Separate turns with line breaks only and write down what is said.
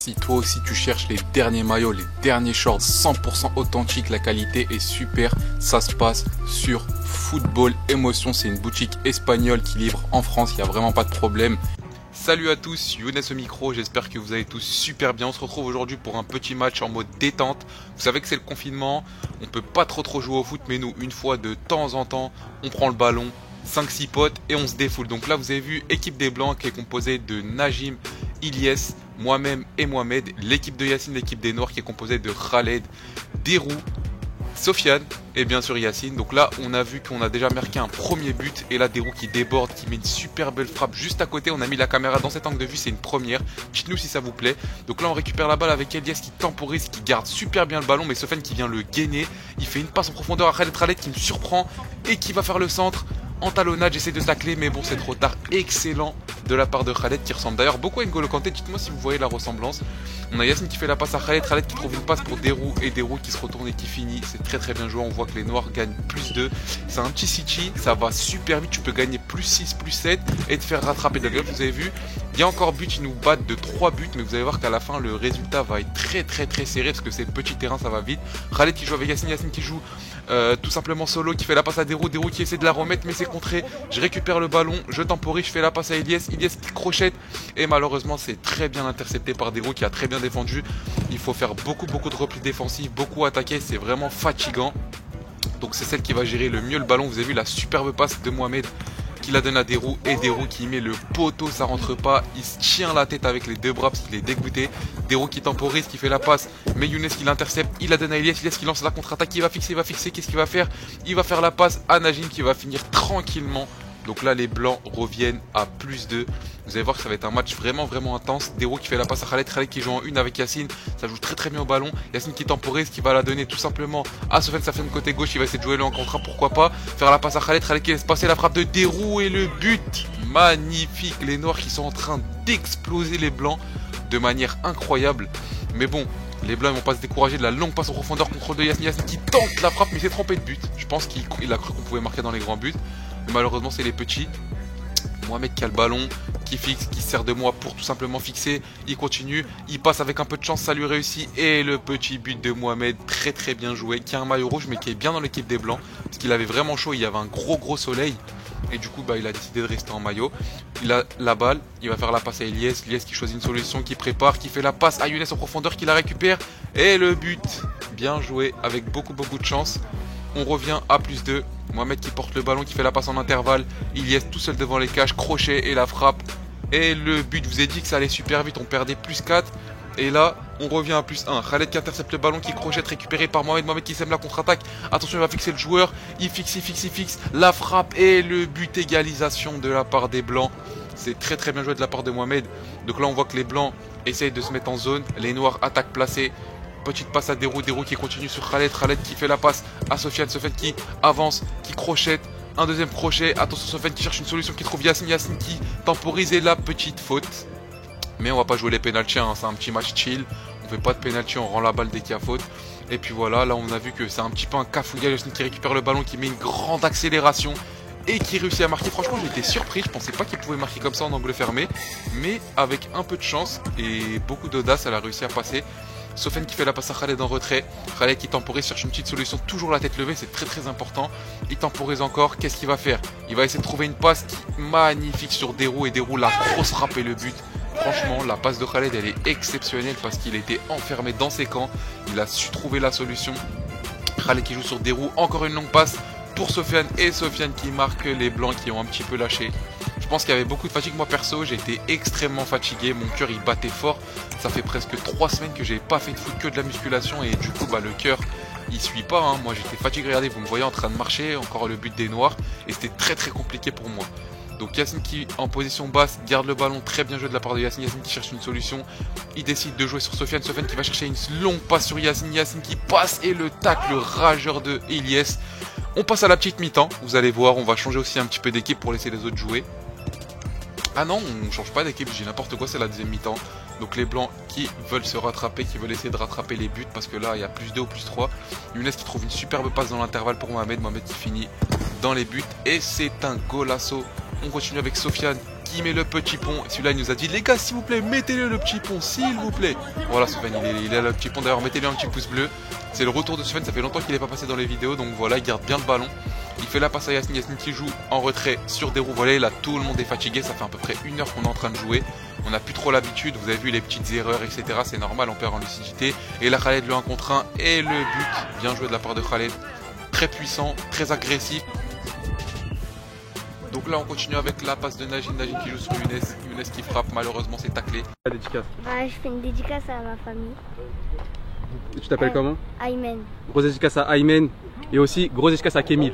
Si toi aussi tu cherches les derniers maillots, les derniers shorts 100% authentiques, la qualité est super, ça se passe sur Football Emotion, c'est une boutique espagnole qui livre en France, il n'y a vraiment pas de problème. Salut à tous, Younes au micro, j'espère que vous allez tous super bien. On se retrouve aujourd'hui pour un petit match en mode détente. Vous savez que c'est le confinement, on peut pas trop jouer au foot, mais nous, une fois de temps en temps, on prend le ballon, 5-6 potes et on se défoule. Donc là vous avez vu, équipe des Blancs qui est composée de Najim, Ilyes, moi-même et Mohamed. L'équipe de Yacine, l'équipe des Noirs qui est composée de Khaled, Derou, Sofiane et bien sûr Yacine. Donc là on a vu qu'on a déjà marqué un premier but. Et là Derou qui déborde, qui met une super belle frappe juste à côté. On a mis la caméra dans cet angle de vue, c'est une première. Dites-nous si ça vous plaît. Donc là on récupère la balle avec Elias qui temporise, qui garde super bien le ballon. Mais Sofiane qui vient le gainer. Il fait une passe en profondeur à Khaled qui me surprend et qui va faire le centre. En talonnade, j'essaie de tacler, mais bon, c'est trop tard. Excellent de la part de Khaled qui ressemble d'ailleurs beaucoup à N'Golo Kanté. Dites-moi si vous voyez la ressemblance. On a Yacine qui fait la passe à Khaled, Khaled qui trouve une passe pour Derou et Derou qui se retourne et qui finit. C'est très bien joué. On voit que les Noirs gagnent plus 2. C'est un petit City, ça va super vite. Tu peux gagner plus 6, plus 7 et te faire rattraper de la gueule. Vous avez vu, il y a encore but, ils nous battent de 3 buts, mais vous allez voir qu'à la fin, le résultat va être très serré parce que c'est le petit terrain, ça va vite. Khaled qui joue avec Yacine, Yacine qui joue tout simplement solo, qui fait la passe à Derou, Derou qui essaie de la remettre, mais c'est contré. Je récupère le ballon, je temporise, je fais la passe à Ilyes, Ilyes qui crochette et malheureusement c'est très bien intercepté par Derou qui a très bien défendu. Il faut faire beaucoup de replis défensifs, beaucoup attaquer, c'est vraiment fatigant. Donc c'est celle qui va gérer le mieux le ballon. Vous avez vu la superbe passe de Mohamed qui la donne à Derou et Derou qui met le poteau, ça rentre pas, il se tient la tête avec les deux bras parce qu'il est dégoûté. Derou qui temporise, qui fait la passe, mais Younes qui l'intercepte, il la donne à Ilyes, Ilyes qui lance la contre-attaque, il va fixer, qu'est-ce qu'il va faire? Il va faire la passe à Najim qui va finir tranquillement. Donc là les Blancs reviennent à plus 2. Vous allez voir que ça va être un match vraiment intense. Derou qui fait la passe à Khaled, Khaled qui joue en une avec Yacine. Ça joue très bien au ballon. Yacine qui temporise, qui va la donner tout simplement à Sofiane. Ça fait de côté gauche, il va essayer de jouer le en contre, pourquoi pas. Faire la passe à Khaled, Khaled qui laisse passer la frappe de Derou et le but. Magnifique, les Noirs qui sont en train d'exploser les Blancs de manière incroyable. Mais bon, les Blancs ils vont pas se décourager de la longue passe en profondeur, contrôle de Yacine, Yacine qui tente la frappe mais il s'est trompé de but. Je pense qu'il a cru qu'on pouvait marquer dans les grands buts. Mais malheureusement c'est les petits. Mohamed qui a le ballon, qui fixe, qui sert de moi pour tout simplement fixer. Il continue, il passe avec un peu de chance, ça lui réussit. Et le petit but de Mohamed, très bien joué. Qui a un maillot rouge mais qui est bien dans l'équipe des Blancs. Parce qu'il avait vraiment chaud, il y avait un gros soleil. Et du coup il a décidé de rester en maillot. Il a la balle, il va faire la passe à Ilyes. Ilyes qui choisit une solution, qui prépare, qui fait la passe à Younes en profondeur, qui la récupère. Et le but, bien joué avec beaucoup de chance. On revient à plus 2. Mohamed qui porte le ballon, qui fait la passe en intervalle. Ilyes tout seul devant les cages, crochet et la frappe. Et le but, je vous ai dit que ça allait super vite, on perdait plus 4. Et là, on revient à plus 1. Khaled qui intercepte le ballon, qui crochette, récupéré par Mohamed. Mohamed qui sème la contre-attaque. Attention, il va fixer le joueur. Il fixe. La frappe et le but, égalisation de la part des Blancs. C'est très bien joué de la part de Mohamed. Donc là, on voit que les Blancs essayent de se mettre en zone. Les Noirs attaquent placée. Petite passe à Derou, Derou qui continue sur Khaled, Khaled qui fait la passe à Sofiane, Sofiane qui avance, qui crochette, un deuxième crochet, attention Sofiane qui cherche une solution, qui trouve Yacine, Yacine qui temporise et la petite faute. Mais on va pas jouer les pénaltys, hein, c'est un petit match chill, on fait pas de pénalty, on rend la balle dès qu'il y a faute. Et puis voilà, là on a vu que c'est un petit peu un cafouillage, Yacine qui récupère le ballon, qui met une grande accélération et qui réussit à marquer. Franchement j'étais surpris, je pensais pas qu'il pouvait marquer comme ça en angle fermé, mais avec un peu de chance et beaucoup d'audace, elle a réussi à passer. Sofiane qui fait la passe à Khaled en retrait. Khaled qui temporise, cherche une petite solution, toujours la tête levée, c'est très important. Il temporise encore, qu'est-ce qu'il va faire? Il va essayer de trouver une passe magnifique sur Derou et Derou la grosse frappe et le but. Franchement, la passe de Khaled elle est exceptionnelle parce qu'il était enfermé dans ses camps. Il a su trouver la solution. Khaled qui joue sur Derou, encore une longue passe pour Sofiane et Sofiane qui marque les Blancs qui ont un petit peu lâché. Je pense qu'il y avait beaucoup de fatigue. Moi perso j'ai été extrêmement fatigué, mon cœur il battait fort. Ça fait presque 3 semaines que j'ai pas fait de foot, que de la musculation. Et du coup le cœur il suit pas hein. Moi j'étais fatigué, regardez, vous me voyez en train de marcher. Encore le but des Noirs. Et c'était très compliqué pour moi. Donc Yacine qui en position basse garde le ballon, très bien joué de la part de Yacine. Yacine qui cherche une solution, il décide de jouer sur Sofiane. Sofiane qui va chercher une longue passe sur Yacine. Yacine qui passe et le tacle rageur de Ilyes. On passe à la petite mi-temps, vous allez voir, on va changer aussi un petit peu d'équipe pour laisser les autres jouer. Ah non, on change pas d'équipe, j'ai n'importe quoi, c'est la deuxième mi-temps. Donc les Blancs qui veulent se rattraper, qui veulent essayer de rattraper les buts parce que là il y a plus 2 ou plus 3. Younes qui trouve une superbe passe dans l'intervalle pour Mohamed, Mohamed qui finit dans les buts et c'est un golasso. On continue avec Sofiane qui met le petit pont. Celui-là, il nous a dit, les gars, s'il vous plaît, mettez-le le petit pont, s'il vous plaît. Voilà, Soufiane, il a le petit pont. D'ailleurs, mettez-lui un petit pouce bleu. C'est le retour de Soufiane, ça fait longtemps qu'il n'est pas passé dans les vidéos. Donc voilà, il garde bien le ballon. Il fait la passe à Yasmine. Yasmine qui joue en retrait sur des roues volées. Là, tout le monde est fatigué. Ça fait à peu près 1 heure qu'on est en train de jouer. On n'a plus trop l'habitude. Vous avez vu les petites erreurs, etc. C'est normal, on perd en lucidité. Et là, Khaled, le 1 contre 1. Et le but. Bien joué de la part de Khaled. Très puissant, très agressif. Donc là on continue avec la passe de Najine, Najine qui joue sur Younes, Younes qui frappe, malheureusement c'est taclé.
La dédicace.
Je fais une dédicace à ma famille.
Tu t'appelles comment?
Aymen.
Grosse dédicace à Aymen et aussi grosse dédicace à Kémil.